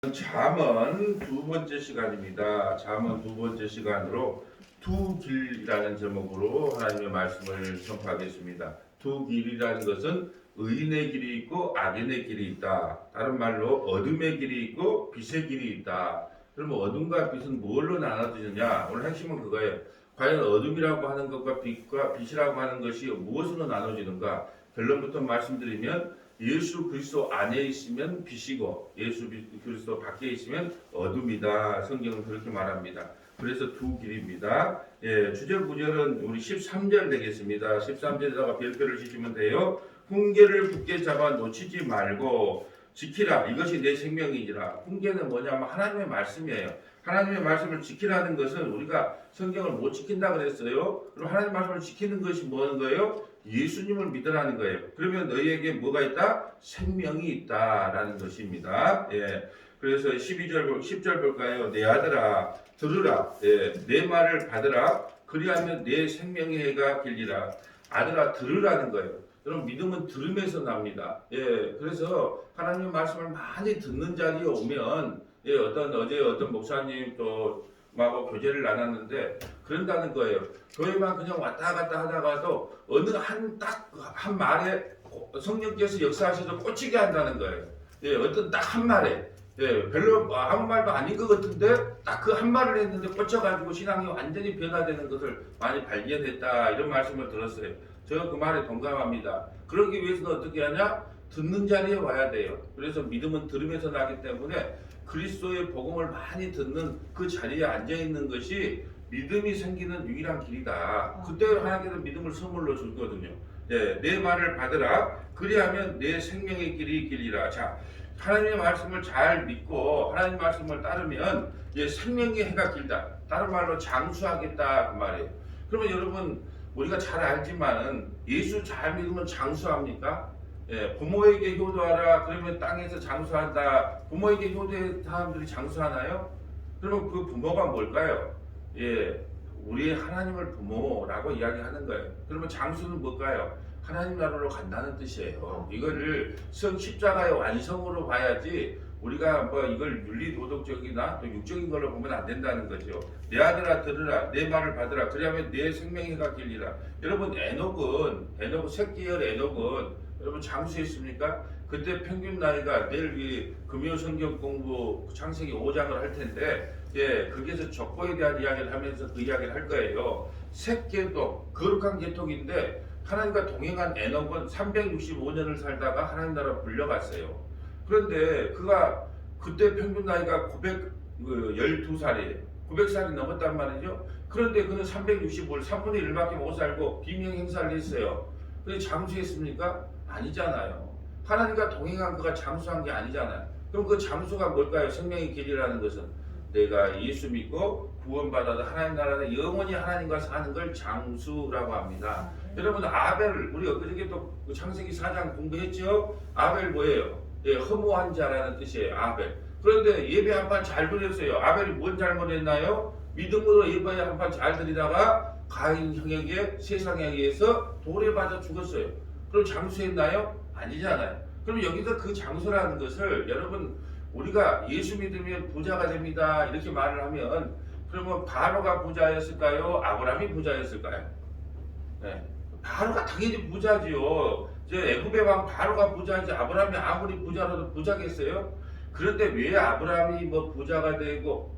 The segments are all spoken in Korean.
잠언 두 번째 시간입니다. 잠언 두 번째 시간으로 두 길이라는 제목으로 하나님의 말씀을 선포하겠습니다. 두 길이라는 것은 의인의 길이 있고 악인의 길이 있다. 다른 말로 어둠의 길이 있고 빛의 길이 있다. 그러면 어둠과 빛은 뭘로 나눠지느냐? 오늘 핵심은 그거예요. 과연 어둠이라고 하는 것과 빛이라고 하는 것이 무엇으로 나눠지는가? 결론부터 말씀드리면 예수 그리스도 안에 있으면 빛이고 예수 그리스도 밖에 있으면 어둠이다. 성경은 그렇게 말합니다. 그래서 두 길입니다. 주제 구절은 우리 13절 되겠습니다. 13절에다가 별표를 치시면 돼요. 훈계를 굳게 잡아 놓치지 말고 지키라. 이것이 내 생명이니라. 훈계는 뭐냐면 하나님의 말씀이에요. 하나님의 말씀을 지키라는 것은 우리가 성경을 못 지킨다 그랬어요. 그럼 하나님의 말씀을 지키는 것이 뭐는 거예요? 예수님을 믿으라는 거예요. 그러면 너희에게 뭐가 있다? 생명이 있다라는 것입니다. 그래서 10절 볼까요? 내 아들아 들으라. 내 말을 받으라. 그리하면 내 생명의 해가 길리라. 아들아 들으라는 거예요. 여러분 믿음은 들음에서 납니다. 그래서 하나님의 말씀을 많이 듣는 자리에 오면 어제 어떤 목사님 또 마고 교제를 나눴는데 그런다는 거예요. 교회만 그냥 왔다 갔다 하다가도 어느 한 말에 성령께서 역사하셔서 꽂히게 한다는 거예요. 어떤 딱 한 말에 별로 아무 말도 아닌 것 같은데 딱 그 한 말을 했는데 꽂혀가지고 신앙이 완전히 변화되는 것을 많이 발견했다. 이런 말씀을 들었어요. 제가 그 말에 동감합니다. 그러기 위해서는 어떻게 하냐? 듣는 자리에 와야 돼요. 그래서 믿음은 들음에서 나기 때문에 그리스도의 복음을 많이 듣는 그 자리에 앉아 있는 것이 믿음이 생기는 유일한 길이다. 그때 하나님께서 믿음을 선물로 주거든요. 내 말을 받으라. 그리하면 내 생명의 길이 길리라. 자, 하나님의 말씀을 잘 믿고 하나님 말씀을 따르면 생명의 해가 길다. 다른 말로 장수하겠다 그 말이에요. 그러면 여러분 우리가 잘 알지만은 예수 잘 믿으면 장수합니까? 부모에게 효도하라. 그러면 땅에서 장수한다. 부모에게 효도해 사람들이 장수하나요? 그러면 그 부모가 뭘까요? 우리 하나님을 부모라고 이야기하는 거예요. 그러면 장수는 뭘까요? 하나님 나라로 간다는 뜻이에요. 이거를 십자가의 완성으로 봐야지 우리가 이걸 윤리 도덕적이나 또 육적인 걸로 보면 안 된다는 거죠. 내 아들아 들으라. 내 말을 받으라. 그러면 내 생명의 해가 길리라. 여러분 에녹은 새끼열 에녹은 여러분 장수했습니까? 그때 평균 나이가 내일 금요 성경 공부 창세기 5장을 할 텐데 거기에서 족보에 대한 이야기를 하면서 그 이야기를 할 거예요. 셋계통 거룩한 계통인데 하나님과 동행한 에녹은 365년을 살다가 하나님 나라 불려갔어요. 그런데 그가 그때 평균 나이가 912살이에요. 900살이 넘었단 말이죠. 그런데 그는 365를 3분의 1밖에 못 살고 비명 행사를 했어요. 근데 장수했습니까? 아니잖아요. 하나님과 동행한 그가 장수한 게 아니잖아요. 그럼 그 장수가 뭘까요? 생명의 길이라는 것은 내가 예수 믿고 구원받아서 하나님 나라에 영원히 하나님과 사는 걸 장수라고 합니다. 여러분 아벨 우리 엊그저께 또 창세기 4장 공부했죠? 아벨 뭐예요? 허무한 자라는 뜻이에요. 아벨. 그런데 예배 한 판 잘 드렸어요. 아벨이 뭔 잘못했나요? 믿음으로 예배 한 판 잘 드리다가 가인 형에게 세상에 의해서 돌에 맞아 죽었어요. 그럼 장수했나요? 아니잖아요. 그럼 여기서 그 장수라는 것을 여러분 우리가 예수 믿으면 부자가 됩니다 이렇게 말을 하면 그러면 바로가 부자였을까요? 아브라함이 부자였을까요? 바로가 당연히 부자지요. 애굽의 왕 바로가 부자지 아브라함이 아무리 부자라도 부자겠어요? 그런데 왜 아브라함이 부자가 되고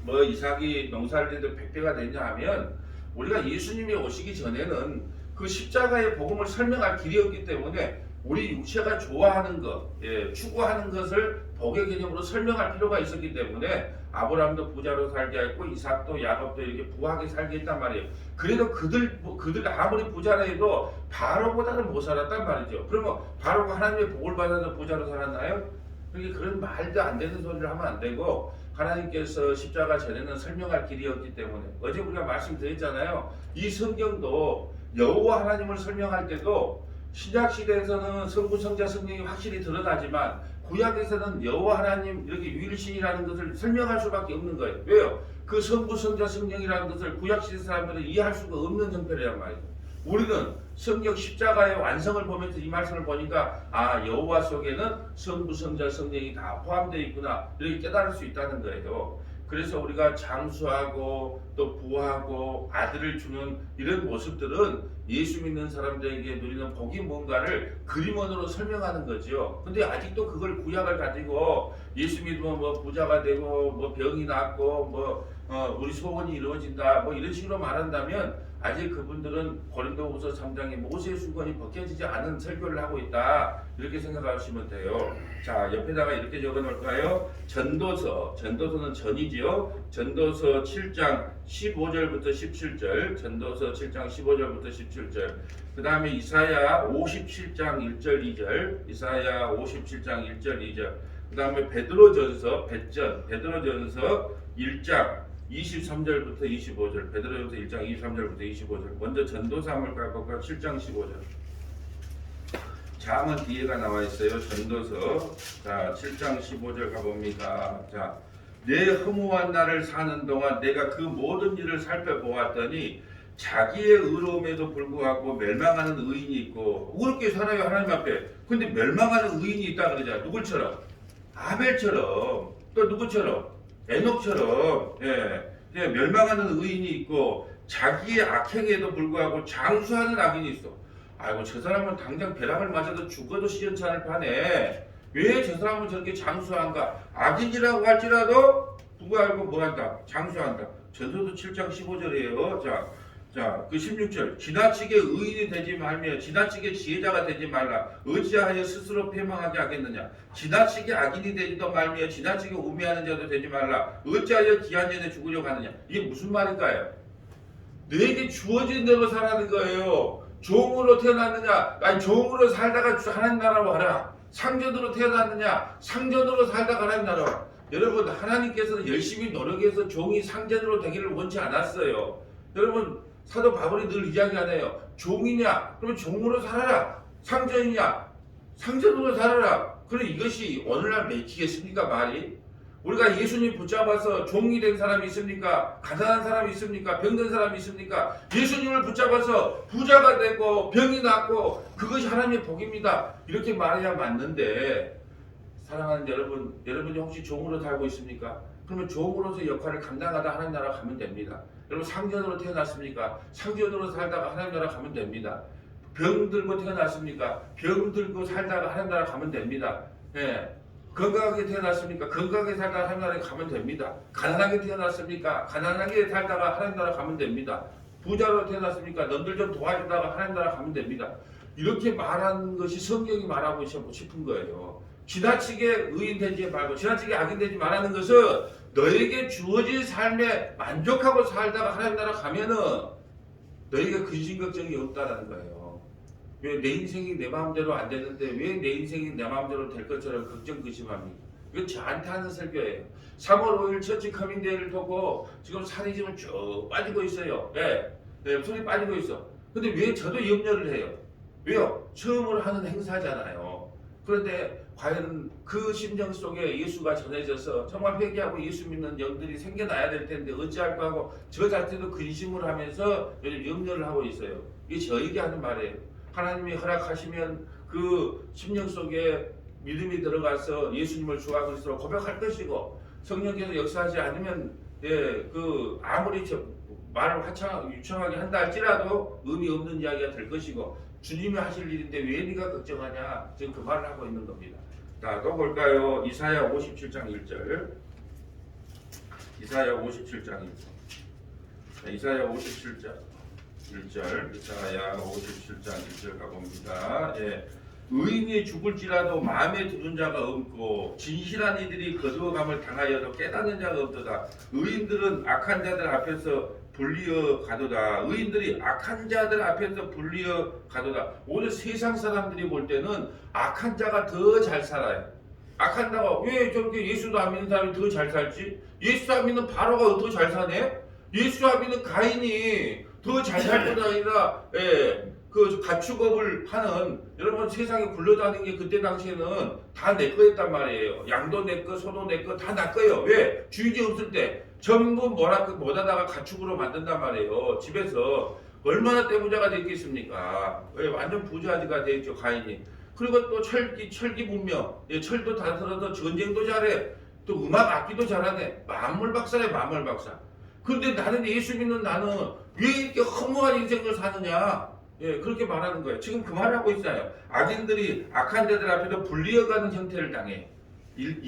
이삭이 농사를 지어도 백배가 되냐 하면 우리가 예수님이 오시기 전에는 그 십자가의 복음을 설명할 길이었기 때문에 우리 육체가 좋아하는 것, 추구하는 것을 복의 개념으로 설명할 필요가 있었기 때문에 아브라함도 부자로 살게 했고 이삭도 야곱도 이렇게 부하게 살게 했단 말이에요. 그래도 그들 아무리 부자라 해도 바로보다는 못 살았단 말이죠. 그러면 바로가 하나님의 복을 받아서 부자로 살았나요? 그러니까 그런 말도 안 되는 소리를 하면 안 되고 하나님께서 십자가 전에는 설명할 길이었기 때문에 어제 우리가 말씀드렸잖아요. 이 성경도 여호와 하나님을 설명할 때도 신약 시대에서는 성부, 성자, 성령이 확실히 드러나지만 구약에서는 여호와 하나님 이렇게 유일신이라는 것을 설명할 수밖에 없는 거예요. 왜요? 그 성부, 성자, 성령이라는 것을 구약 시대 사람들은 이해할 수가 없는 형편이란 말이죠. 우리는 성경 십자가의 완성을 보면서 이 말씀을 보니까 여호와 속에는 성부, 성자, 성령이 다 포함되어 있구나 이렇게 깨달을 수 있다는 거예요. 그래서 우리가 장수하고 또 부하고 아들을 주는 이런 모습들은 예수 믿는 사람들에게 누리는 복이 뭔가를 그림원으로 설명하는 거죠. 근데 아직도 그걸 구약을 가지고 예수 믿으면 뭐 부자가 되고 뭐 병이 낫고 우리 소원이 이루어진다 뭐 이런 식으로 말한다면 아직 그분들은 고린도후서 3장에 모세의 수건이 벗겨지지 않은 설교를 하고 있다 이렇게 생각하시면 돼요. 자, 옆에다가 이렇게 적어 놓을까요? 전도서는 전이지요. 전도서 7장 15절부터 17절, 전도서 7장 15절부터 17절. 그 다음에 이사야 57장 1절 2절, 이사야 57장 1절 2절. 그 다음에 베드로전서 1장 23절부터 25절, 베드로전서 1장 23절부터 25절. 먼저 전도서 한번 가볼까? 7장 15절. 잠은 뒤에가 나와 있어요. 전도서. 자, 7장 15절 가봅니다. 자, 내 허무한 날을 사는 동안 내가 그 모든 일을 살펴보았더니 자기의 의로움에도 불구하고 멸망하는 의인이 있고 그렇게 살아요 하나님 앞에. 근데 멸망하는 의인이 있다 그러잖아. 누구처럼? 아벨처럼. 또 누구처럼? 에녹처럼. 멸망하는 의인이 있고 자기의 악행에도 불구하고 장수하는 악인이 있어. 아이고 저 사람은 당장 벼락을 맞아도 죽어도 시원찮을 판에 왜 저 사람은 저렇게 장수한가? 악인이라고 할지라도 불구하고 뭐한다? 장수한다. 전도서 7장 15절이에요. 그 16절. 지나치게 의인이 되지 말며 지나치게 지혜자가 되지 말라. 어찌하여 스스로 패망하게 하겠느냐. 지나치게 악인이 되지도 말며 지나치게 우매하는 자도 되지 말라. 어찌하여 귀한 년에 죽으려고 하느냐. 이게 무슨 말일까요? 너에게 주어진 대로 살라는 거예요. 종으로 태어났느냐? 아니 종으로 살다가 하나님 나라로 가라. 상전으로 태어났느냐? 상전으로 살다가 하나님 나라로 가라. 여러분 하나님께서는 열심히 노력해서 종이 상전으로 되기를 원치 않았어요. 여러분 사도 바울이 늘 이야기하네요. 종이냐? 그러면 종으로 살아라. 상전이냐? 상전으로 살아라. 그럼 이것이 오늘날 맥히겠습니까 말이? 우리가 예수님 붙잡아서 종이 된 사람이 있습니까? 가난한 사람이 있습니까? 병든 사람이 있습니까? 예수님을 붙잡아서 부자가 되고 병이 낫고 그것이 하나님의 복입니다. 이렇게 말해야 맞는데 사랑하는 여러분이 혹시 종으로 살고 있습니까? 그러면 종으로서 역할을 감당하다 하나님 나라 가면 됩니다. 여러분 상전으로 태어났습니까? 상전으로 살다가 하나님 나라 가면 됩니다. 병 들고 태어났습니까? 병 들고 살다가 하나님 나라 가면 됩니다. 건강하게 태어났습니까? 건강하게 살다가 하나님 나라에 가면 됩니다. 가난하게 태어났습니까? 가난하게 살다가 하나님 나라 가면 됩니다. 부자로 태어났습니까? 너희들 좀 도와주다가 하나님 나라 가면 됩니다. 이렇게 말하는 것이 성경이 말하고 싶은 거예요. 지나치게 의인 되지 말고 지나치게 악인 되지 말라는 것은 너에게 주어진 삶에 만족하고 살다가 하나님 나라 가면은 너에게 근심 걱정이 없다라는 거예요. 왜 내 인생이 내 마음대로 안 되는데 왜 내 인생이 내 마음대로 될 것처럼 걱정 근심합니까? 이건 저한테 하는 설교예요. 3월 5일 처치 커밍데이를 보고 지금 살이 지금 쭉 빠지고 있어요. 손이 빠지고 있어. 근데 왜 저도 염려를 해요? 왜요? 처음으로 하는 행사잖아요. 그런데 과연 그 심정 속에 예수가 전해져서 정말 회개하고 예수 믿는 영들이 생겨나야 될 텐데 어찌할까 하고 저 자체도 근심을 하면서 요즘 염려를 하고 있어요. 이게 저에게 하는 말이에요. 하나님이 허락하시면 그 심령 속에 믿음이 들어가서 예수님을 주와 그리스도로 고백할 것이고 성령께서 역사하지 않으면 아무리 말을 유창하게 한다 할지라도 의미 없는 이야기가 될 것이고 주님이 하실 일인데 왜 네가 걱정하냐 지금 그 말을 하고 있는 겁니다. 자, 또 볼까요? 이사야 57장 1절. 이사야 57장 1절. 이사야 57장 1절. 이사야 57장 1절 가봅니다. 의인이 죽을지라도 마음에 두는 자가 없고 진실한 이들이 거두어감을 당하여도 깨닫는 자가 없도다. 의인들은 악한 자들 앞에서 불리어 가도다. 의인들이 악한 자들 앞에서 불리어 가도다. 오늘 세상 사람들이 볼 때는 악한 자가 더 잘 살아요. 악한 자가 왜 저렇게 예수도 안 믿는 사람이 더 잘 살지? 예수 안 믿는 바로가 더 잘 사네? 예수 안 믿는 가인이 더 잘 살 뿐 아니라 그 가축업을 하는 여러분 세상에 굴러다니는 게 그때 당시에는 다 내 거였단 말이에요. 양도 내 거, 소도 내 거 다 나 거예요. 왜? 주인이 없을 때 전부 못하다가 가축으로 만든단 말이에요. 집에서. 얼마나 떼부자가 됐겠습니까? 왜 완전 부자지가 됐죠 가인이. 그리고 또 철기 문명, 예, 철도 다스려서 전쟁도 잘해. 또 음악 악기도 잘하네. 만물 박사네 만물 박사. 그런데 나는 예수 믿는 나는 왜 이렇게 허무한 인생을 사느냐? 예, 그렇게 말하는 거예요. 지금 그 말을 하고 있어요. 악인들이 악한 데들 앞에서 불리어가는 형태를 당해.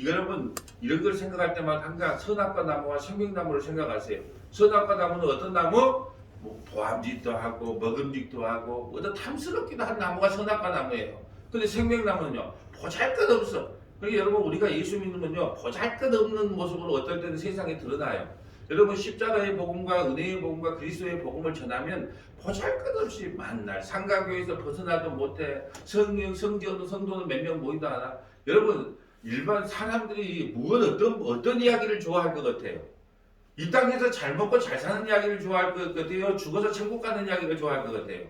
여러분 이런 걸 생각할 때마다 항상 선악과 나무와 생명나무를 생각하세요. 선악과 나무는 어떤 나무? 뭐 보암직도 하고 먹음직도 하고 어떤 탐스럽기도 한 나무가 선악과 나무예요. 근데 생명나무는요 보잘것없어. 그러니까 여러분 우리가 예수 믿으면요 보잘것없는 모습으로 어떨 때는 세상에 드러나요. 여러분 십자가의 복음과 은혜의 복음과 그리스도의 복음을 전하면 보잘것없이 만날 상가교에서 벗어나도 못해 성도는 몇 명 모이도 않아. 여러분 일반 사람들이 어떤 이야기를 좋아할 것 같아요? 이 땅에서 잘 먹고 잘 사는 이야기를 좋아할 것 같아요? 죽어서 천국 가는 이야기를 좋아할 것 같아요?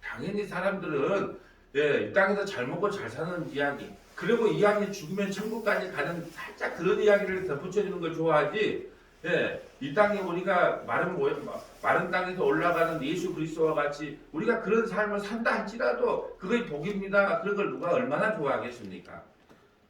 당연히 사람들은 이 땅에서 잘 먹고 잘 사는 이야기, 그리고 이야기 죽으면 천국까지 가는 살짝 그런 이야기를 덧붙여주는 걸 좋아하지. 이 땅에 우리가 마른 땅에서 올라가는 예수 그리스도와 같이 우리가 그런 삶을 산다 할지라도 그게 복입니다. 그런 걸 누가 얼마나 좋아하겠습니까?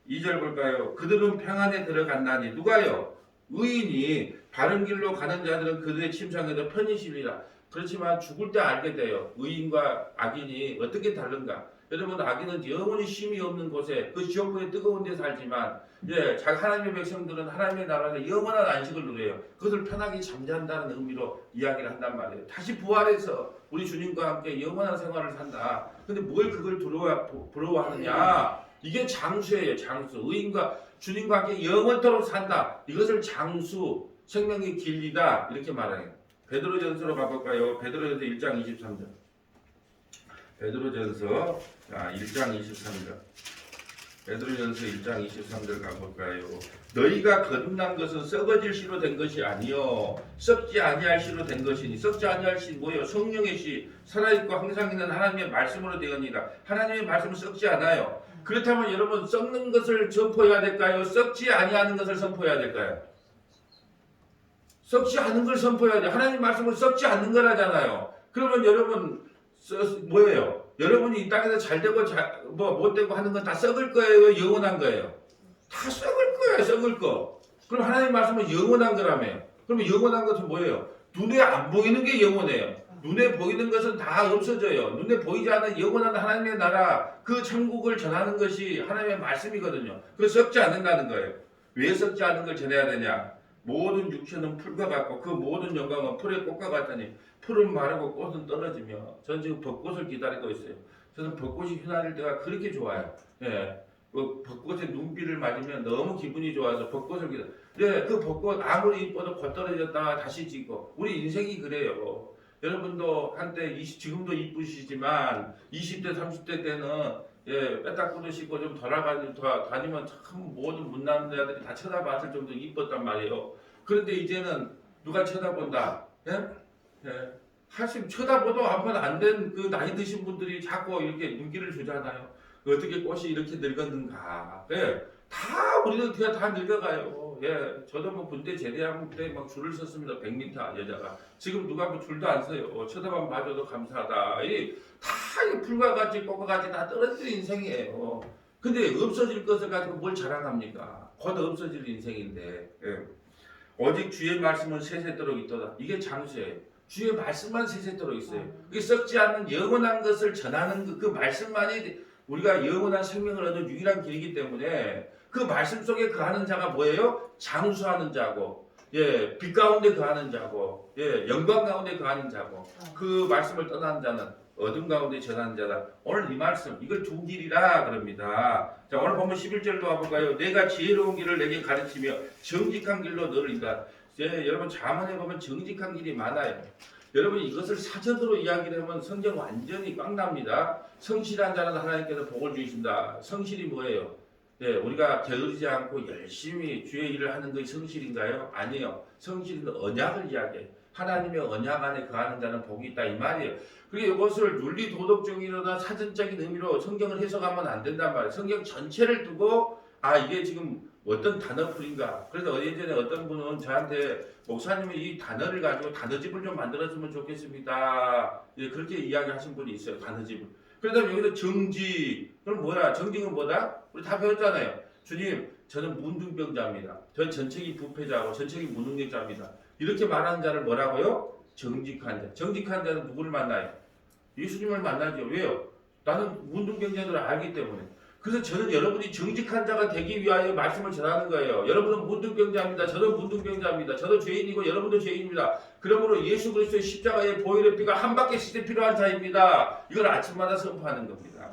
2절 볼까요? 그들은 평안에 들어간다니. 누가요? 의인이 바른 길로 가는 자들은 그들의 침상에도 편히 실리라. 그렇지만 죽을 때 알게 돼요. 의인과 악인이 어떻게 다른가? 여러분 악인은 영원히 쉼이 없는 곳에 그 지옥불의 뜨거운 데 살지만 하나님의 백성들은 하나님의 나라에서 영원한 안식을 누려요. 그것을 편하게 잠잔다는 의미로 이야기를 한단 말이에요. 다시 부활해서 우리 주님과 함께 영원한 생활을 산다. 근데 뭘 그걸 부러워하느냐? 이게 장수예요. 장수. 의인과 주님과 함께 영원토록 산다. 이것을 장수, 생명의 길이다. 이렇게 말해요. 베드로전서로 가볼까요? 베드로전서 1장 23절. 베드로전서 1장 23절. 베드로전서 1장 23절 가볼까요? 너희가 거듭난 것은 썩어질 씨로 된 것이 아니요 썩지 아니할 씨로 된 것이니. 썩지 아니할 씨 뭐예요? 성령의 씨, 살아있고 항상 있는 하나님의 말씀으로 되었니라. 하나님의 말씀은 썩지 않아요. 그렇다면 여러분 썩는 것을 선포해야 될까요? 썩지 아니하는 것을 선포해야 될까요? 썩지 않은 걸 선포해야 돼. 하나님 말씀은 썩지 않는 거라잖아요. 그러면 여러분 뭐예요? 여러분이 이 땅에서 잘 되고 못 되고 하는 건 다 썩을 거예요? 영원한 거예요? 다 썩을 거예요. 썩을 거. 그럼 하나님 말씀은 영원한 거라며. 그러면 영원한 것은 뭐예요? 눈에 안 보이는 게 영원해요. 눈에 보이는 것은 다 없어져요. 눈에 보이지 않는 영원한 하나님의 나라, 그 천국을 전하는 것이 하나님의 말씀이거든요. 그래서 썩지 않는다는 거예요. 왜 썩지 않는 걸 전해야 되냐? 모든 육체는 풀과 같고 그 모든 영광은 풀의 꽃과 같으니 풀은 마르고 꽃은 떨어지며. 저는 지금 벚꽃을 기다리고 있어요. 저는 벚꽃이 휘날릴 때가 그렇게 좋아요. 그 벚꽃의 눈비를 맞으면 너무 기분이 좋아서 벚꽃을 기다려. 그 벚꽃 아무리 이뻐도 곧 떨어졌다가 다시 지고. 우리 인생이 그래요. 여러분도 한때 지금도 이쁘시지만 20대 30대 때는 빼딱구도 씻고 좀 다니면 참 모든 못나는 애들이 다 쳐다봤을 정도 이뻤단 말이에요. 그런데 이제는 누가 쳐다본다? 사실 쳐다보도 한번 안 된 그 나이 드신 분들이 자꾸 이렇게 눈길을 주잖아요. 어떻게 꽃이 이렇게 늙었는가? 다 우리는 그냥 다 늙어가요. 저도 뭐 군대 제대하면 그때 막 줄을 섰습니다. 100m 여자가. 지금 누가 뭐 줄도 안 서요. 쳐다만 봐줘도 감사하다. 다 풀과 같이 꽃과 같이 다 떨어질 인생이에요. 근데 없어질 것을 가지고 뭘 자랑합니까? 곧 없어질 인생인데. 오직 주의 말씀은 세세토록 있도다. 이게 장수예요. 주의 말씀만 세세토록 있어요. 그게 썩지 않는 영원한 것을 전하는 그 말씀만이 우리가 영원한 생명을 얻는 유일한 길이기 때문에 그 말씀 속에 거하는 자가 뭐예요? 장수하는 자고, 빛 가운데 거하는 자고, 영광 가운데 거하는 자고, 그 말씀을 떠나는 자는 어둠 가운데 전하는 자다. 오늘 이 말씀, 이걸 두 길이라 그럽니다. 자, 오늘 보면 11절도 와볼까요? 내가 지혜로운 길을 내게 가르치며 정직한 길로 너를 인도하라. 여러분 잠언에 보면 정직한 길이 많아요. 여러분 이것을 사전으로 이야기를 하면 성경 완전히 꽉 납니다. 성실한 자는 하나님께서 복을 주신다. 성실이 뭐예요? 우리가 게으르지 않고 열심히 주의 일을 하는 것이 성실인가요? 아니에요. 성실은 언약을 이야기해요. 하나님의 언약 안에 거하는 자는 복이 있다 이 말이에요. 그리고 이것을 윤리 도덕적이나 사전적인 의미로 성경을 해석하면 안 된단 말이에요. 성경 전체를 두고 이게 지금 어떤 단어풀인가. 그래서 예전에 어떤 분은 저한테 목사님이 이 단어를 가지고 단어집을 좀 만들었으면 좋겠습니다. 예, 그렇게 이야기하신 분이 있어요. 단어집을. 그러다 여기서 정직, 그럼 뭐야? 정직은 뭐다? 우리 다 배웠잖아요. 주님, 저는 문둥병자입니다. 전 전체기 부패자고 전체기 무능력자입니다. 이렇게 말하는 자를 뭐라고요? 정직한 자. 정직한 자는 누구를 만나요? 예수님을 만나죠. 왜요? 나는 문둥병자들을 알기 때문에. 그래서 저는 여러분이 정직한 자가 되기 위하여 말씀을 전하는 거예요. 여러분은 문둥병자입니다. 저는 문둥병자입니다. 저도 죄인이고 여러분도 죄인입니다. 그러므로 예수 그리스도의 십자가의 보혈의 피가 한 바퀴씩 필요한 자입니다. 이걸 아침마다 선포하는 겁니다.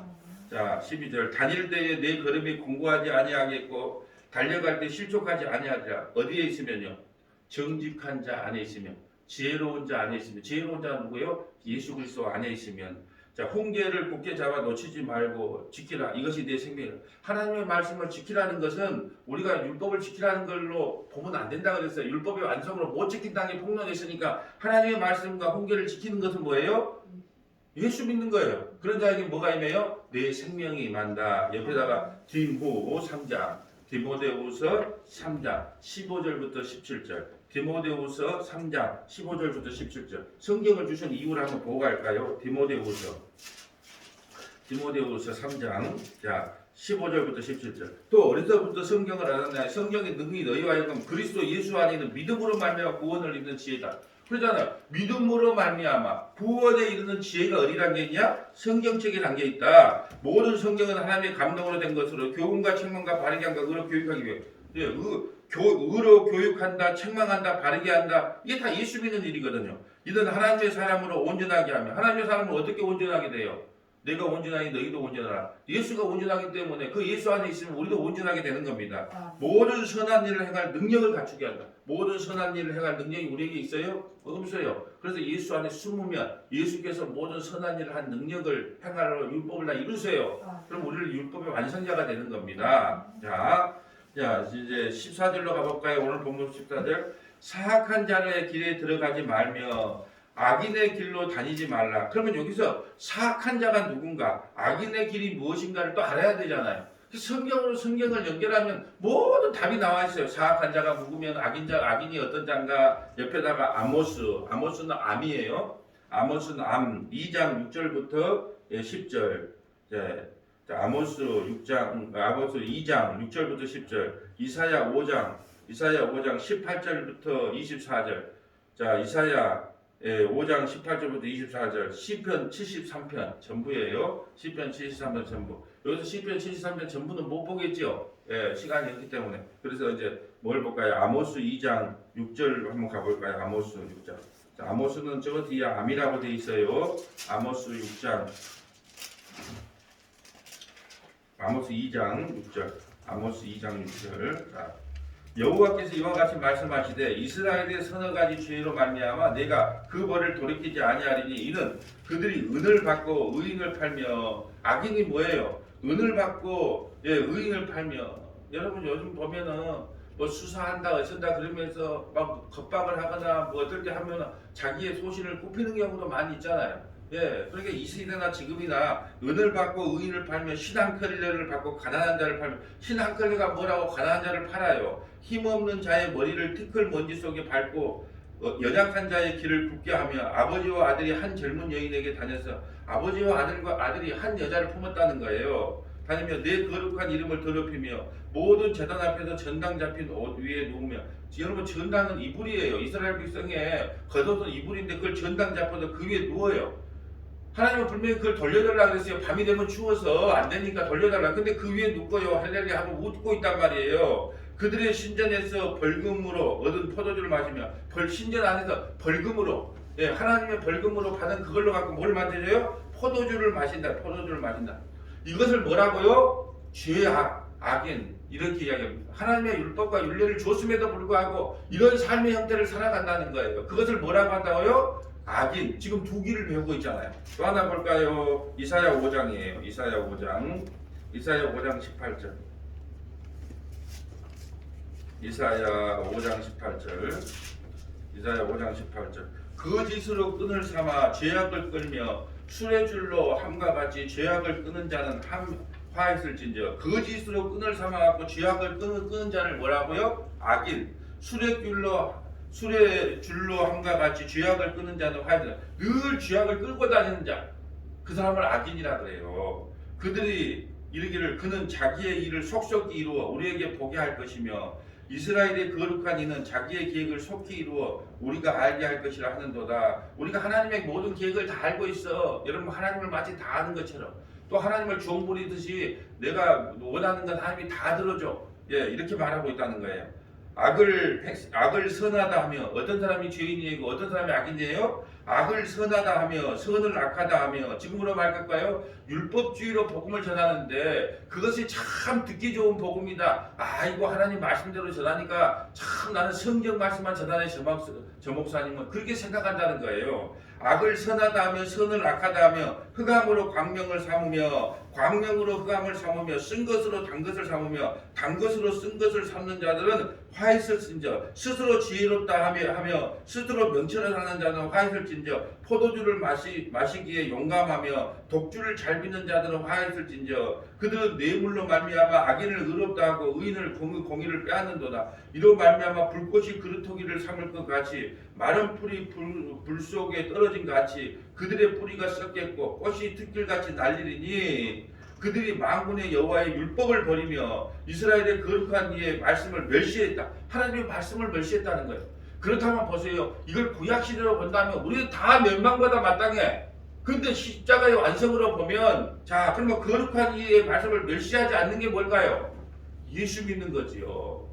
자, 12절. 다닐 때에 내 걸음이 공고하지 아니하겠고 달려갈 때 실족하지 아니하리라. 어디에 있으면요? 정직한 자 안에 있으면, 지혜로운 자 안에 있으면. 지혜로운 자는 누구예요? 예수 그리스도 안에 있으면. 자, 홍계를 굳게 잡아 놓치지 말고 지키라. 이것이 내 생명이라. 하나님의 말씀을 지키라는 것은 우리가 율법을 지키라는 걸로 보면 안 된다 그랬어요. 율법의 완성으로 못 지킨다는 게 폭로됐으니까 하나님의 말씀과 홍계를 지키는 것은 뭐예요? 예수 믿는 거예요. 그런 자에게 뭐가 임해요? 내 생명이 임한다. 옆에다가 디모 3장, 디모데후서 3장 15절부터 17절, 디모데후서 3장 15절부터 17절. 성경을 주신 이유를 한번 보고 갈까요? 디모데후서 3장 자 15절부터 17절. 또 어디서부터 성경을 알았나요? 성경의 능히 너희와 하여금 그리스도 예수 안에 있는 믿음으로 말미암아 구원을 이루는 지혜다. 그러잖아요. 믿음으로 말미암아 구원에 이르는 지혜가 어디란 게 있냐? 성경책에 담겨 있다. 모든 성경은 하나님의 감동으로 된 것으로 교훈과 책망과 바르게 한가 의로 교육하기 위해 의로 교육한다, 책망한다, 바르게 한다. 이게 다 예수 믿는 일이거든요. 이는 하나님의 사람으로 온전하게 하며. 하나님의 사람은 어떻게 온전하게 돼요? 내가 온전하니 너희도 온전하라. 예수가 온전하기 때문에 그 예수 안에 있으면 우리도 온전하게 되는 겁니다. 모든 선한 일을 행할 능력을 갖추게 한다. 모든 선한 일을 행할 능력이 우리에게 있어요? 없어요. 그래서 예수 안에 숨으면 예수께서 모든 선한 일을 한 능력을 행하러 율법을 다 이루세요. 그럼 우리를 율법의 완성자가 되는 겁니다. 자, 이제 14절로 가볼까요? 오늘 본문 14절. 사악한 자의 길에 들어가지 말며 악인의 길로 다니지 말라. 그러면 여기서 사악한 자가 누군가, 악인의 길이 무엇인가를 또 알아야 되잖아요. 성경으로 성경을 연결하면 모든 답이 나와 있어요. 사악한 자가 누구면 악인이 어떤 자인가. 옆에다가 아모스는 암이에요. 아모스는 암 2장 6절부터 10절. 자, 아모스 2장 6절부터 10절. 이사야 5장 18절부터 24절. 자, 이사야 5장 18절부터 24절. 시편 73편 전부예요. 시편 73편 전부. 여기서 시편 73편 전부는 못 보겠죠. 시간이 없기 때문에. 그래서 이제 뭘 볼까요? 아모스 2장 6절 한번 가볼까요? 아모스 6장. 자, 아모스는 저 뒤에 암이라고 돼 있어요. 아모스 2장 6절. 아모스 2장 6절. 자, 여호와께서 이와 같이 말씀하시되 이스라엘의 서너 가지 죄로 말미암아 내가 그 벌을 돌이키지 아니하리니 이는 그들이 은을 받고 의인을 팔며. 악인이 뭐예요? 은을 받고 의인을 팔며. 여러분 요즘 보면은 뭐 수사한다 어쩐다 그러면서 막 겁박을 하거나 뭐 어떨 때 하면 자기의 소신을 굽히는 경우도 많이 있잖아요. 그러니까 이 시대나 지금이나 은을 받고 의인을 팔며 신한컬레를 받고 가난한 자를 팔며. 신한컬레가 뭐라고 가난한 자를 팔아요? 힘없는 자의 머리를 티끌 먼지 속에 밟고 연약한 자의 길을 굽게 하며. 아버지와 아들이 한 젊은 여인에게 다녀서 아버지와 아들이 한 여자를 품었다는 거예요. 다니며 내 거룩한 이름을 더럽히며 모든 제단 앞에서 전당 잡힌 옷 위에 누우며. 여러분 전당은 이불이에요. 이스라엘 백성의 겉옷은 이불인데 그걸 전당 잡아서 그 위에 누워요. 하나님은 분명히 그걸 돌려달라 그랬어요. 밤이 되면 추워서 안 되니까 돌려달라. 근데 그 위에 눕고요 할렐루야 하고 웃고 있단 말이에요. 그들의 신전에서 벌금으로 얻은 포도주를 마시며. 신전 안에서 벌금으로 하나님의 벌금으로 받은 그걸로 갖고 뭘 만들어요? 포도주를 마신다. 이것을 뭐라고요? 죄악, 악인 이렇게 이야기합니다. 하나님의 율법과 율례를 줬음에도 불구하고 이런 삶의 형태를 살아간다는 거예요. 그것을 뭐라고 한다고요? 악인. 지금 두 길을 배우고 있잖아요. 또 하나 볼까요? 이사야 5장이에요. 이사야 5장 18절. 이사야 5장 18절. 거짓으로 끈을 삼아 죄악을 끌며 술의 줄로 함과 같이 죄악을 끄는 자는 화했을진저 거짓으로 끈을 삼아갖고 죄악을 끄는 자를 뭐라고요? 악인. 술의 줄로 함과 같이 죄악을 끄는 자는 화해다. 늘 죄악을 끌고 다니는 자, 그 사람을 악인이라 그래요. 그들이 이르기를 그는 자기의 일을 속속히 이루어 우리에게 보게 할 것이며 이스라엘의 거룩한 이는 자기의 계획을 속히 이루어 우리가 알게 할 것이라 하는도다. 우리가 하나님의 모든 계획을 다 알고 있어. 여러분 하나님을 마치 다 아는 것처럼 또 하나님을 종 부리듯이 내가 원하는 건 하나님이 다 들어줘. 예, 이렇게 말하고 있다는 거예요. 악을 선하다 하며 어떤 사람이 죄인이고 어떤 사람이 악인이에요? 악을 선하다 하며 선을 악하다 하며 지금으로 말할까요? 율법주의로 복음을 전하는데 그것이 참 듣기 좋은 복음이다. 이거 하나님 말씀대로 전하니까 참 나는 성경 말씀만 전하는 저 목사님은 그렇게 생각한다는 거예요. 악을 선하다 하며 선을 악하다 하며 흑암으로 광명을 삼으며 광명으로 흑암을 삼으며 쓴 것으로 단 것을 삼으며 단 것으로 쓴 것을 삼는 자들은 화했을진저 스스로 지혜롭다 하며 스스로 명철을 하는 자는 화했을진저 포도주를 마시기에 용감하며 독주를 잘 믿는 자들은 화했을진저 그들은 뇌물로 말미암아 악인을 의롭다 하고 의인을 공의를 빼앗는도다. 이로 말미암아 불꽃이 그루터기를 삼을 것 같이 마른 풀이 불 속에 떨어진 것 같이 그들의 뿌리가 썩겠고 꽃이 특길같이 날리리니 그들이 만군의 여호와의 율법을 버리며 이스라엘의 거룩한 이의 말씀을 멸시했다. 하나님의 말씀을 멸시했다는 거예요. 그렇다면 보세요. 이걸 구약시대로 본다면 우리는 다 멸망받아 마땅해. 근데 십자가의 완성으로 보면 자 그러면 거룩한 이의 말씀을 멸시하지 않는 게 뭘까요? 예수 믿는 거지요.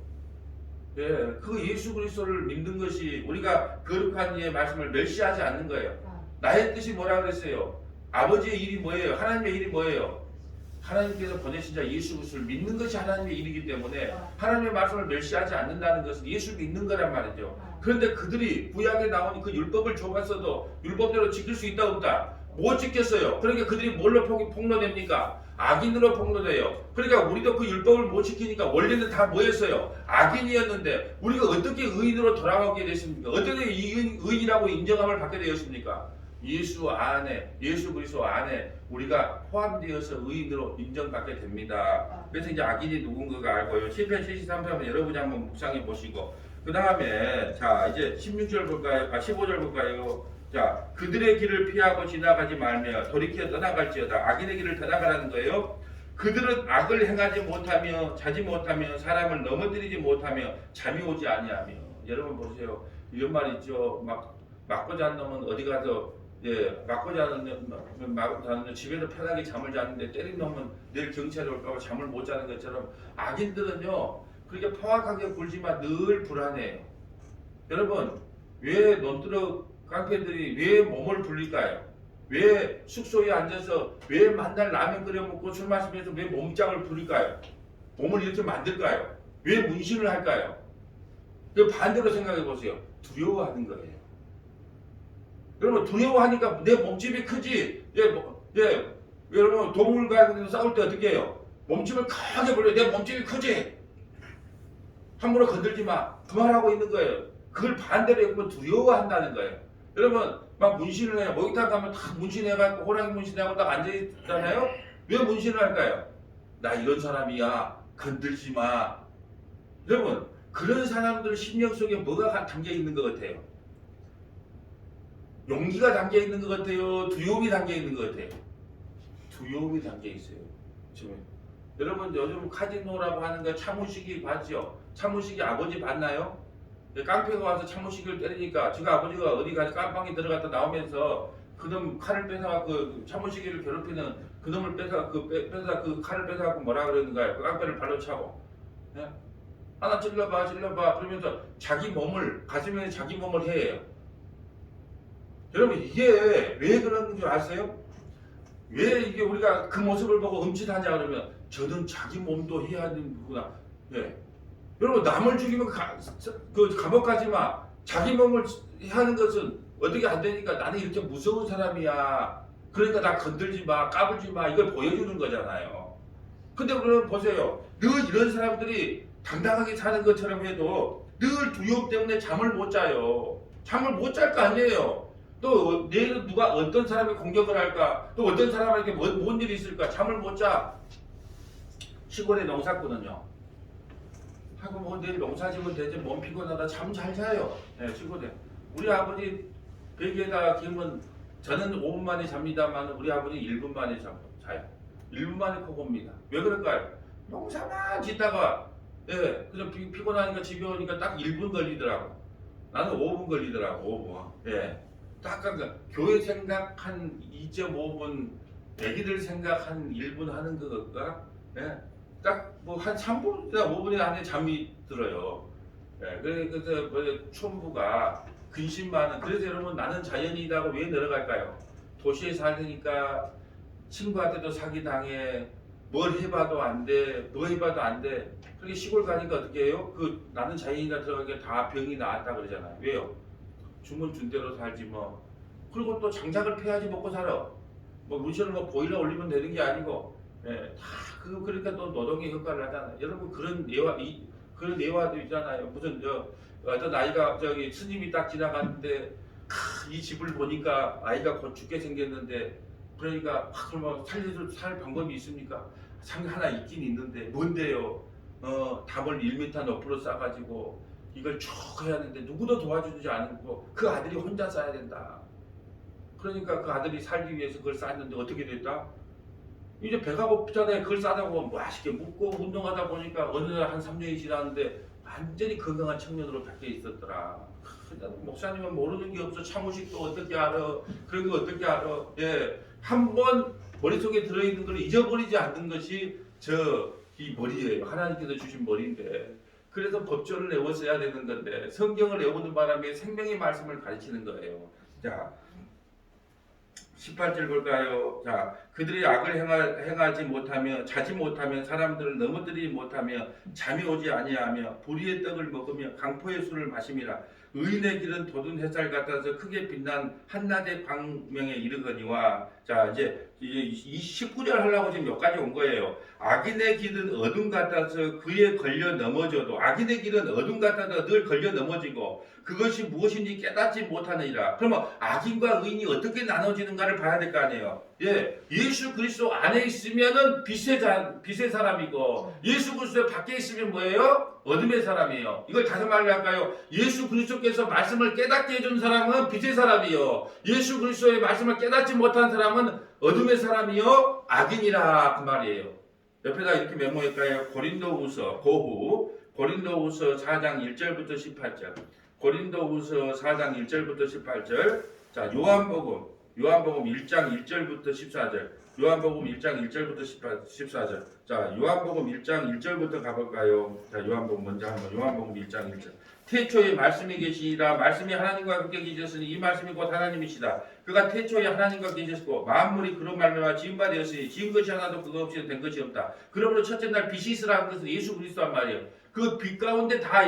예, 그 예수 그리스도를 믿는 것이 우리가 거룩한 이의 말씀을 멸시하지 않는 거예요. 나의 뜻이 뭐라 그랬어요? 아버지의 일이 뭐예요? 하나님의 일이 뭐예요? 하나님께서 보내신 자 예수 그리스도를 믿는 것이 하나님의 일이기 때문에 하나님의 말씀을 멸시하지 않는다는 것은 예수 믿는 거란 말이죠. 그런데 그들이 구약에 나오는 그 율법을 줘봤어도 율법대로 지킬 수 있다 없다? 못 지켰어요. 그러니까 그들이 뭘로 폭로됩니까? 악인으로 폭로돼요. 그러니까 우리도 그 율법을 못 지키니까 원래는 다 뭐였어요? 악인이었는데 우리가 어떻게 의인으로 돌아오게 됐습니까? 어떻게 의인이라고 인정함을 받게 되었습니까? 예수 안에, 예수 그리스도 안에 우리가 포함되어서 의인으로 인정받게 됩니다. 그래서 이제 악인이 누군가가 알고요. 시편 73편은 여러분이 한번 묵상해 보시고 그 다음에 자 이제 16절 볼까요? 15절 볼까요? 자 그들의 길을 피하고 지나가지 말며 돌이켜 떠나갈지어다. 악인의 길을 떠나가라는 거예요. 그들은 악을 행하지 못하며 자지 못하며 사람을 넘어뜨리지 못하며 잠이 오지 아니하며. 여러분 보세요. 이런 말 있죠. 맞고 자는 놈은 어디 가서 맞고 자는 놈은 집에서 편하게 잠을 자는데 때린 놈은 내일 경찰에 올까봐 잠을 못 자는 것처럼 악인들은요 그렇게 포악하게 굴지만 늘 불안해요. 여러분 왜 논두렁 깡패들이 왜 몸을 불릴까요? 왜 숙소에 앉아서 왜 만날 라면 끓여 먹고 술 마시면서 왜 몸짱을 부릴까요? 몸을 이렇게 만들까요? 왜 문신을 할까요? 그 반대로 생각해 보세요. 두려워하는 거예요. 여러분 두려워하니까 내 몸집이 크지. 여러분 동물과 싸울 때 어떻게 해요? 몸집을 크게 벌려. 내 몸집이 크지. 함부로 건들지 마. 그 말하고 있는 거예요. 그걸 반대로 해보면 두려워한다는 거예요. 여러분 막 문신을 해요. 목욕탕 가면 딱 문신해갖고 호랑이 문신하고 딱 앉아있잖아요. 왜 문신을 할까요? 나 이런 사람이야. 건들지 마. 여러분 그런 사람들 심령 속에 뭐가 담겨 있는 것 같아요? 용기가 담겨 있는 것 같아요? 두려움이 담겨 있는 것 같아요? 두려움이 담겨 있어요. 지금 여러분 요즘 카지노라고 하는 거 차무식이 봤죠? 차무식이 아버지 봤나요? 깡패가 와서 차무식을 때리니까 지가 아버지가 어디 가서 깜빵에 들어갔다 나오면서 그놈 칼을 뺏어 그 차무식이를 괴롭히는 그놈을 뺏어 그 칼을 뺏어갖고 뭐라 그러는가요? 그 깡패를 발로 차고 하나 찔러봐 그러면서 자기 몸을 가슴에 자기 몸을 해요. 여러분 이게 왜 그런 줄 아세요? 왜 이게 우리가 그 모습을 보고 음칫하냐 그러면 저는 자기 몸도 해야 하는구나. 여러분 남을 죽이면 감옥 가지 마. 자기 몸을 하는 것은 어떻게 안 되니까 나는 이렇게 무서운 사람이야. 그러니까 나 건들지 마, 까불지 마. 이걸 보여주는 거잖아요. 근데 우리는 보세요. 늘 이런 사람들이 당당하게 사는 것처럼 해도 늘 두려움 때문에 잠을 못 자요. 잠을 못 잘 거 아니에요. 또 내일은 누가 어떤 사람이 공격을 할까? 또 어떤 사람에게 뭔 일이 있을까? 잠을 못 자. 시골의 농사꾼은요. 하고 뭐 내일 농사 지면 되지 몸 피곤하다 잠 잘 자요. 네, 시골에 우리 아버지 베개에다 기면 저는 5분 만에 잡니다만 우리 아버지 1분 만에 자요. 1분 만에 코 곱니다. 왜 그럴까요? 농사만 짓다가 그냥 피곤하니까 집에 오니까 딱 1분 걸리더라고. 나는 5분 걸리더라고. 5분. 딱 그러니까 교회 생각한 2.5분, 애기들 생각한 1분 하는 것과 딱 뭐 한 3분이나 5분 안에 잠이 들어요. 그래서 뭐 촌부가 근심 많은. 그래서 여러분 나는 자연이다고 왜 내려갈까요? 도시에 살으니까 친구한테도 사기 당해. 뭘 해봐도 안 돼. 뭐 해봐도 안 돼. 그렇게 시골 가니까 어떻게 해요? 그 나는 자연이다 들어가니까 다 병이 나았다 그러잖아요. 왜요? 주문 준 대로 살지 뭐. 그리고 또 장작을 패야지 먹고 살아. 뭐 문신을 뭐 보일러 올리면 되는 게 아니고, 다 그러니까 또 노동의 효과를 하잖아요. 여러분 그런 그런 예화도 있잖아요. 무슨 어떤 아이가 저기 스님이 딱 지나갔는데 이 집을 보니까 아이가 곧 죽게 생겼는데 그러니까 그러면 살 방법이 있습니까? 상 하나 있긴 있는데 뭔데요? 담을 1m 높이로 싸가지고 이걸 쭉 해야 되는데 누구도 도와주지 않고 그 아들이 혼자 싸야 된다. 그러니까 그 아들이 살기 위해서 그걸 쌌는데 어떻게 됐다? 이제 배가 고프잖아요. 그걸 싸다 보면 맛있게 먹고 운동하다 보니까 어느 날 한 3년이 지났는데 완전히 건강한 청년으로 바뀌어 있었더라. 목사님은 모르는 게 없어. 차무식도 어떻게 알아? 그런 거 어떻게 알아? 한번 머릿속에 들어있는 걸 잊어버리지 않는 것이 이 머리예요. 하나님께서 주신 머리인데. 그래서 법조를 외웠어야 되는 건데 성경을 외우는 바람에 생명의 말씀을 가르치는 거예요. 자, 18절 볼까요? 자, 그들이 악을 행하지 못하며 자지 못하며 사람들을 넘어뜨리지 못하며 잠이 오지 아니하며 불의의 떡을 먹으며 강포의 술을 마심이라. 의인의 길은 돋은 햇살 같아서 크게 빛난 한낮의 광명에 이르거니와. 자, 이제 이 19절 하려고 지금 여기까지 온 거예요. 악인의 길은 어둠 같아서 그에 걸려 넘어져도, 악인의 길은 어둠 같아서 늘 걸려 넘어지고 그것이 무엇인지 깨닫지 못하느니라. 그러면 악인과 의인이 어떻게 나눠지는가를 봐야 될 거 아니에요. 예수 그리스도 안에 있으면은 빛의 사람이고 예수 그리스도 밖에 있으면 뭐예요? 어둠의 사람이에요. 이걸 다시 말로 할까요? 예수 그리스도께서 말씀을 깨닫게 해준 사람은 빛의 사람이요. 예수 그리스도의 말씀을 깨닫지 못한 사람은 어둠의 사람이요. 악인이라 그 말이에요. 옆에다 이렇게 메모할까요? 고린도후서 4장 1절부터 18절. 고린도후서 4장 1절부터 18절. 자, 요한복음 1장 1절부터 14절. 요한복음 1장 1절부터 14절. 자, 요한복음 1장 1절부터 가볼까요? 자, 요한복음 먼저 한번. 요한복음 1장 1절. 태초에 말씀이 계시라. 말씀이 하나님과 함께 계셨으니 이 말씀이 곧 하나님이시다. 그가 태초에 하나님과 계셨고 만물이 그런 말미암아 지은 바 되었으니 지은 것이 하나도 그거 없이 된 것이 없다. 그러므로 첫째 날 빛이 있으라 하는 것은 예수 그리스도란 말이에요. 그 빛 가운데 다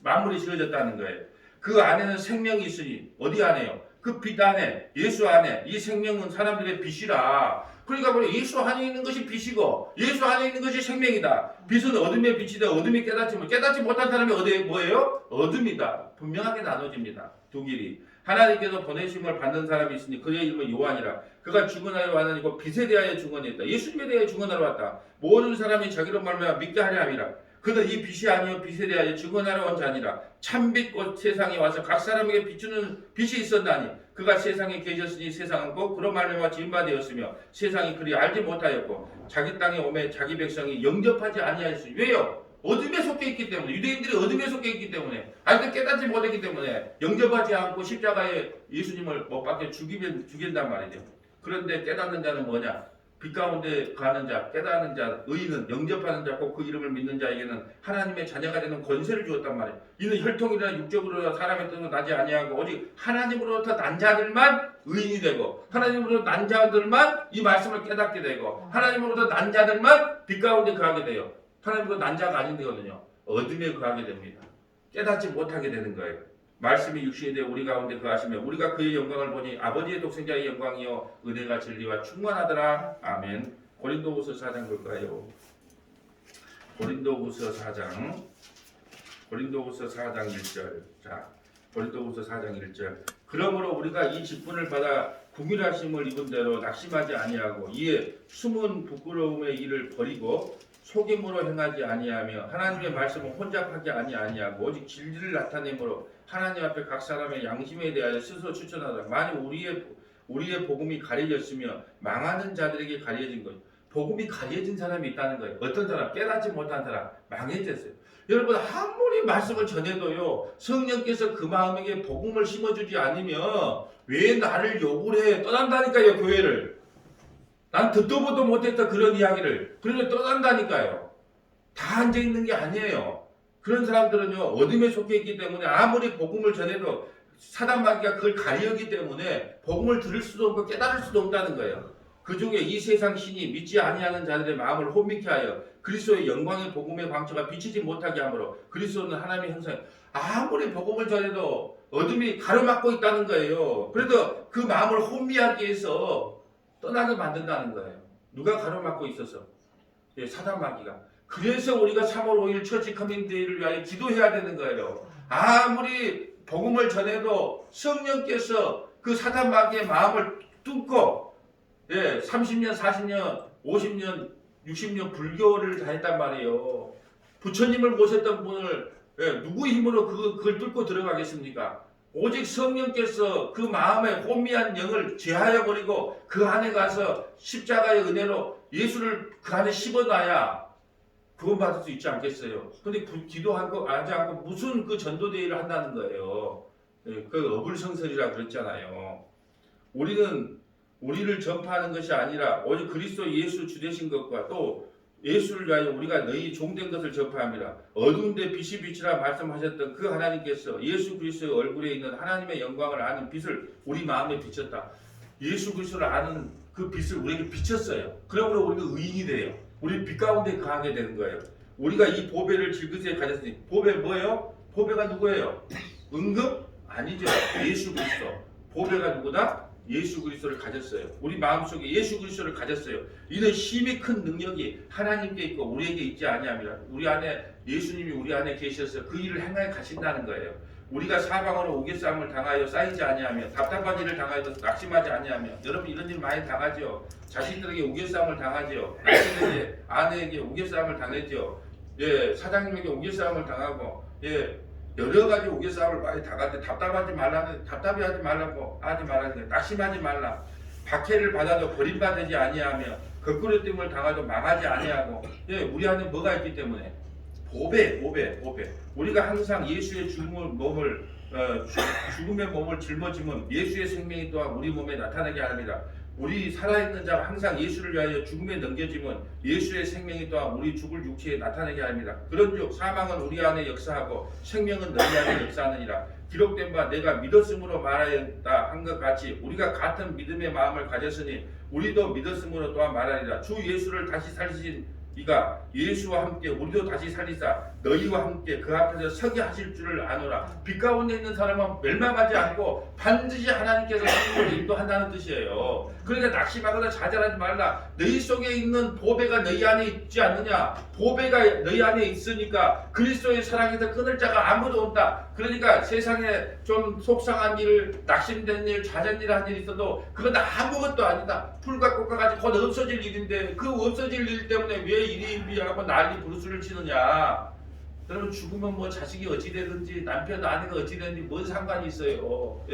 만물이 지어졌다는 거예요. 그 안에는 생명이 있으니 어디 안에요? 그 빛 안에, 예수 안에 이 생명은 사람들의 빛이라. 그러니까 예수 안에 있는 것이 빛이고 예수 안에 있는 것이 생명이다. 빛은 어둠의 빛이다. 어둠이 깨닫지 못한 사람이 뭐예요? 어둠이다. 분명하게 나눠집니다. 두 길이. 하나님께서 보내심을 받는 사람이 있으니 그의 이름은 요한이라. 그가 증언하여 왔느니고 빛에 대하여 증언했다. 예수님에 대하여 증언하러 왔다. 모든 사람이 자기로 말미암아 믿게 하려 함이라. 그는 이 빛이 아니요 빛에 대하여 증언하러 온 자니라. 참빛 곧 세상에 와서 각 사람에게 비추는 빛이 있었나니 그가 세상에 계셨으니 세상은 꼭 그런 말미암아 지은 바 되었으며 세상이 그리 알지 못하였고 자기 땅에 오매 자기 백성이 영접하지 아니하였으니. 왜요? 어둠에 속해 있기 때문에. 유대인들이 어둠에 속해 있기 때문에 아직도 깨닫지 못했기 때문에 영접하지 않고 십자가에 예수님을 못 박혀 죽인단 말이죠. 그런데 깨닫는 자는 뭐냐? 빛 가운데 가는 자, 깨닫는 자, 의인은 영접하는 자, 꼭 그 이름을 믿는 자에게는 하나님의 자녀가 되는 권세를 주었단 말이에요. 이는 혈통이나 육적으로 사람의 뜻으로 나지 아니하고 오직 하나님으로부터 난 자들만 의인이 되고 하나님으로부터 난 자들만 이 말씀을 깨닫게 되고 하나님으로부터 난 자들만 빛 가운데 거하게 돼요. 하나님으로부터 난 자가 아닌 데거든요. 어둠에 거하게 됩니다. 깨닫지 못하게 되는 거예요. 말씀이 육신이 되어 우리 가운데 거하시며 우리가 그의 영광을 보니 아버지의 독생자의 영광이요 은혜가 진리와 충만하더라. 아멘. 고린도후서 4장 볼까요? 고린도후서 4장 1절. 자, 고린도후서 4장 1절. 그러므로 우리가 이 직분을 받아 궁휼하심을 입은 대로 낙심하지 아니하고 이에 숨은 부끄러움의 일을 버리고 속임으로 행하지 아니하며 하나님의 말씀을 혼잡하게 아니하고 오직 진리를 나타내므로 하나님 앞에 각 사람의 양심에 대하여 스스로 추천하라. 만일 우리의 복음이 가려졌으며 망하는 자들에게 가려진 것. 복음이 가려진 사람이 있다는 거예요. 어떤 사람? 깨닫지 못한 사람 망해졌어요. 여러분 아무리 말씀을 전해도요 성령께서 그 마음에게 복음을 심어주지 않으면 왜 나를 욕을 해? 떠난다니까요 교회를. 난 듣도 보도 못했던 그런 이야기를. 그런데 떠난다니까요. 다 앉아있는 게 아니에요. 그런 사람들은요 어둠에 속해 있기 때문에 아무리 복음을 전해도 사단 마귀가 그걸 가려기 때문에 복음을 들을 수도 없고 깨달을 수도 없다는 거예요. 그 중에 이 세상 신이 믿지 아니하는 자들의 마음을 혼미케 하여 그리스도의 영광의 복음의 광채가 비치지 못하게 하므로 그리스도는 하나님의 형상. 아무리 복음을 전해도 어둠이 가로막고 있다는 거예요. 그래도 그 마음을 혼미하게 해서 떠나게 만든다는 거예요. 누가 가로막고 있어서? 예, 사단 마귀가. 그래서 우리가 3월 5일 처치 커밍데이를 위하여 기도해야 되는 거예요. 아무리 복음을 전해도 성령께서 그 사단 마귀의 마음을 뚫고 30년, 40년, 50년, 60년 불교를 다녔단 말이에요. 부처님을 모셨던 분을 누구 힘으로 그걸 뚫고 들어가겠습니까? 오직 성령께서 그 마음에 혼미한 영을 제하여 버리고 그 안에 가서 십자가의 은혜로 예수를 그 안에 씹어놔야 구원받을 수 있지 않겠어요? 근데 기도하고 하지 않고 무슨 그 전도대회를 한다는 거예요. 그 어불성설이라 그랬잖아요. 우리를 전파하는 것이 아니라 오직 그리스도 예수 주 되신 것과 또 예수를 위하여 우리가 너희 종된 것을 전파합니다. 어두운데 빛이 빛이라 말씀하셨던 그 하나님께서 예수 그리스도의 얼굴에 있는 하나님의 영광을 아는 빛을 우리 마음에 비쳤다. 예수 그리스도를 아는 그 빛을 우리에게 비쳤어요. 그러므로 우리가 의인이 돼요. 우리 빛 가운데 거하게 되는 거예요. 우리가 이 보배를 질그새 가졌으니 보배 뭐예요? 보배가 누구예요? 은금? 아니죠. 예수 그리스도. 보배가 누구다? 예수 그리스도를 가졌어요. 우리 마음속에 예수 그리스도를 가졌어요. 이는 힘이 큰 능력이 하나님께 있고 우리에게 있지 아니함이라. 우리 안에 예수님이 우리 안에 계셔서 그 일을 행하여 가신다는 거예요. 우리가 사방으로 우겨싸움을 당하여 쌓이지 아니하며 답답한 일을 당하여 낙심하지 아니하며. 여러분 이런 일 많이 당하죠. 자신들에게 우겨싸움을 당하죠. 아내에게 우겨싸움을 당했죠. 사장님에게 우겨싸움을 당하고 여러 가지 우겨싸움을 많이 당하는데 답답하지 말라고 하지 말라는 낙심하지 말라. 박해를 받아도 버림받지 아니하며 거꾸로짐을 당하도 망하지 아니하고. 우리 안에 뭐가 있기 때문에 보배. 우리가 항상 예수의 죽음의 몸을 짊어지면 예수의 생명이 또한 우리 몸에 나타나게 합니다. 우리 살아있는 자가 항상 예수를 위하여 죽음에 넘겨지면 예수의 생명이 또한 우리 죽을 육체에 나타나게 합니다. 그런즉 사망은 우리 안에 역사하고 생명은 너희 안에 역사하느니라. 기록된 바 내가 믿었으므로 말하였다 한 것 같이 우리가 같은 믿음의 마음을 가졌으니 우리도 믿었으므로 또한 말하리라. 주 예수를 다시 살리신 이가 예수와 함께 우리도 다시 살리사 너희와 함께 그 앞에서 서게 하실 줄을 아노라. 빛 가운데 있는 사람은 멸망하지 않고 반드시 하나님께서 생명을 인도한다는 뜻이에요. 그러니까 낙심하거나 좌절하지 말라. 너희 속에 있는 보배가 너희 안에 있지 않느냐. 보배가 너희 안에 있으니까 그리스도의 사랑에서 끊을 자가 아무도 없다. 그러니까 세상에 좀 속상한 일, 낙심된 일, 좌절일 한 일 있어도 그건 아무것도 아니다. 풀과 꽃과 같이 곧 없어질 일인데 그 없어질 일 때문에 왜 이리 비하고 난리 부르스를 치느냐. 여러분 죽으면 뭐 자식이 어찌 되든지 남편 아내가 어찌 되든지 뭔 상관이 있어요.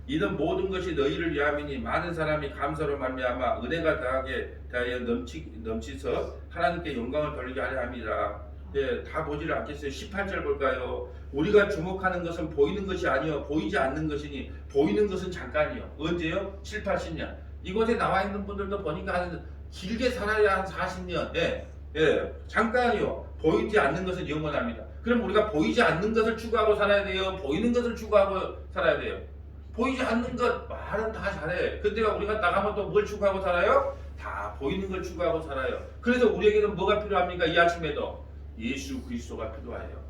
이는 모든 것이 너희를 위함이니 많은 사람이 감사로 말미암아 은혜가 더하게 대하여 넘치서 하나님께 영광을 돌리게 하려 합니다. 다 보지를 않겠어요. 18절 볼까요? 우리가 주목하는 것은 보이는 것이 아니요 보이지 않는 것이니 보이는 것은 잠깐이요. 언제요? 7, 80년. 이곳에 나와 있는 분들도 보니까 길게 살아야 한 40년. 잠깐이요. 보이지 않는 것은 영원합니다. 그럼 우리가 보이지 않는 것을 추구하고 살아야 돼요? 보이는 것을 추구하고 살아야 돼요? 보이지 않는 것 말은 다 잘해. 근데 우리가 나가면 또 뭘 추구하고 살아요? 다 보이는 걸 추구하고 살아요. 그래서 우리에게는 뭐가 필요합니까? 이 아침에도 예수 그리스도가 필요해요.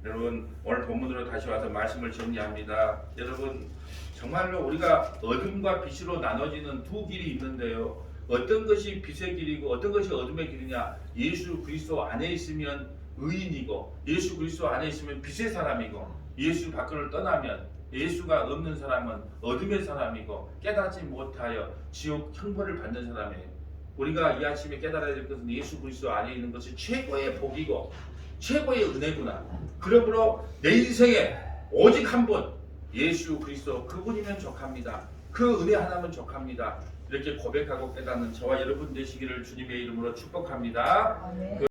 여러분 오늘 본문으로 다시 와서 말씀을 정리합니다. 여러분 정말로 우리가 어둠과 빛으로 나눠지는 두 길이 있는데요. 어떤 것이 빛의 길이고 어떤 것이 어둠의 길이냐. 예수 그리스도 안에 있으면 의인이고 예수 그리스도 안에 있으면 빛의 사람이고 예수 밖으로 떠나면 예수가 없는 사람은 어둠의 사람이고 깨닫지 못하여 지옥 형벌을 받는 사람이에요. 우리가 이 아침에 깨달아야 될 것은 예수 그리스도 안에 있는 것이 최고의 복이고 최고의 은혜구나. 그러므로 내 인생에 오직 한 분, 예수 그리스도 그분이면 족합니다. 그 은혜 하나면 족합니다. 이렇게 고백하고 깨닫는 저와 여러분 되시기를 주님의 이름으로 축복합니다. 아멘.